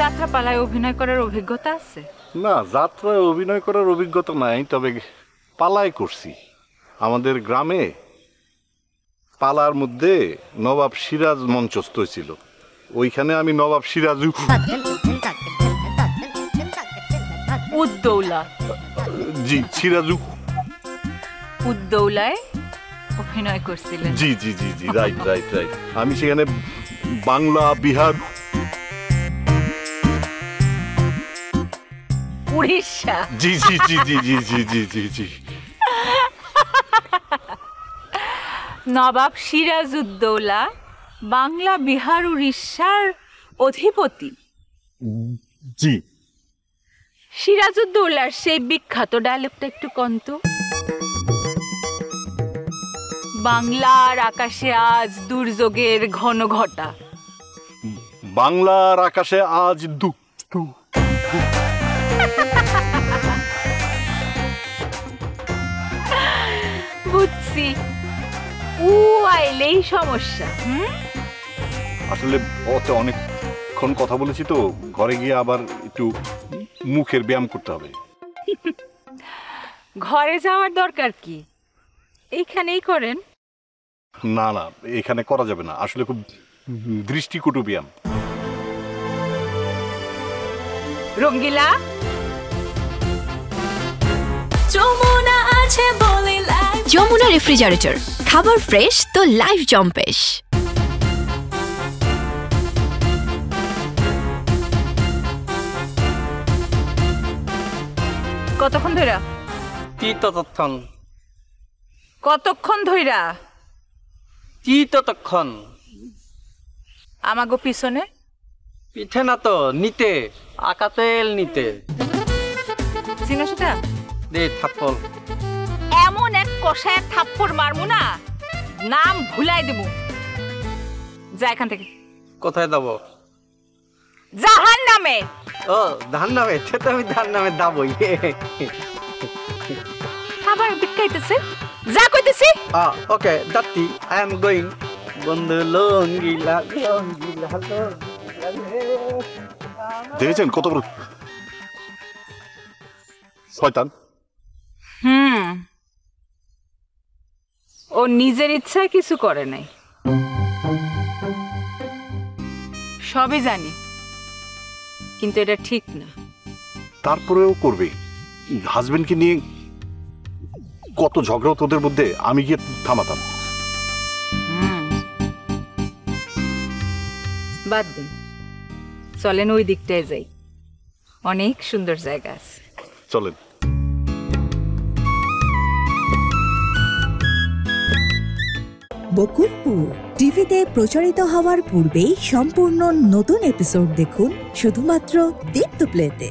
যাত্রাপালায় অভিনয় করার অভিজ্ঞতা আছে? না, যাত্রায় অভিনয় করার অভিজ্ঞতা নাই, তবে পালায় করছি। আমাদের গ্রামে পালার মধ্যে নবাব সিরাজ মঞ্চস্থ হয়েছিল, ওইখানে আমি নবাব সিরাজ উদ্দৌলা। জি, সিরাজু উদ্দৌলায় অভিনয় করছিলেন? জি জি জি জি, রাইট রাইট রাইট। আমি সেখানে বাংলা, বিহার, উড়িষ্যা। জি জি জি জি জি জি জি জি জি। নবাব সিরাজউদ্দৌলা বাংলা, বিহার, উড়িষ্যার অধিপতি। জি। সিরাজউদ্দৌলার সেই বিখ্যাত ডায়লগটা একটু কন্ত। বাংলার আকাশে আজ দুর্যোগের ঘন ঘটা। বাংলার আকাশে আজ বুঝছি, ও আইলেই সমস্যা। আসলে ওতে অনেকক্ষণ কথা বলেছি তো, ঘরে গিয়ে আবার একটু মুখের ব্যায়াম করতে হবে। ঘরে যাওয়ার দরকার কি, এইখানেই করেন। না না, এখানে করা যাবে না, আসলে খুব দৃষ্টিকটু ব্যায়াম। রঙ্গিলা, যমুনা রেফ্রিজারেটর, খাবার ফ্রেশ তো লাইফ জম্পেশ। কতক্ষণ ধইরা? ততক্ষণ। কতক্ষণ ধইরা? ততক্ষণ। আমাগো পিছনে? পিঠে না তো, নিতে আকাতেল নিতে। চিনো সেটা? দে থাপ্পড়। এমন এক কষায় থাপ্পড় মারমু না, নাম ভুলাই দেব। যা এখান থেকে। কোথায় দেবো? জাহান নামে। ও, ধান নামে? সে তো আমি ধান নামে দাবই। আবার বিকাইতেছে, যা কইতেছি। ওকে, দাত্তি, আই এম গোয়িং। বন্ধু লঙ্গিলা লঙ্গিলা। দেখেছেন কত বড় শয়তান? ও নিজের ইচ্ছায় কিছু করে নাই, সবই জানি, কিন্তু এটা ঠিক না। তারপরেও করবে। হাজবেন্ডকে নিয়ে কত ঝগড়া তোদের মধ্যে, আমি গিয়ে থামাতাম। বাদ দিন, চলেন ওই দিকটায় যাই, অনেক সুন্দর জায়গা আছে। চলেন। বকুলপুর টিভিতে প্রচারিত হওয়ার পূর্বেই সম্পূর্ণ নতুন এপিসোড দেখুন শুধুমাত্র দীপ্ত প্লেতে।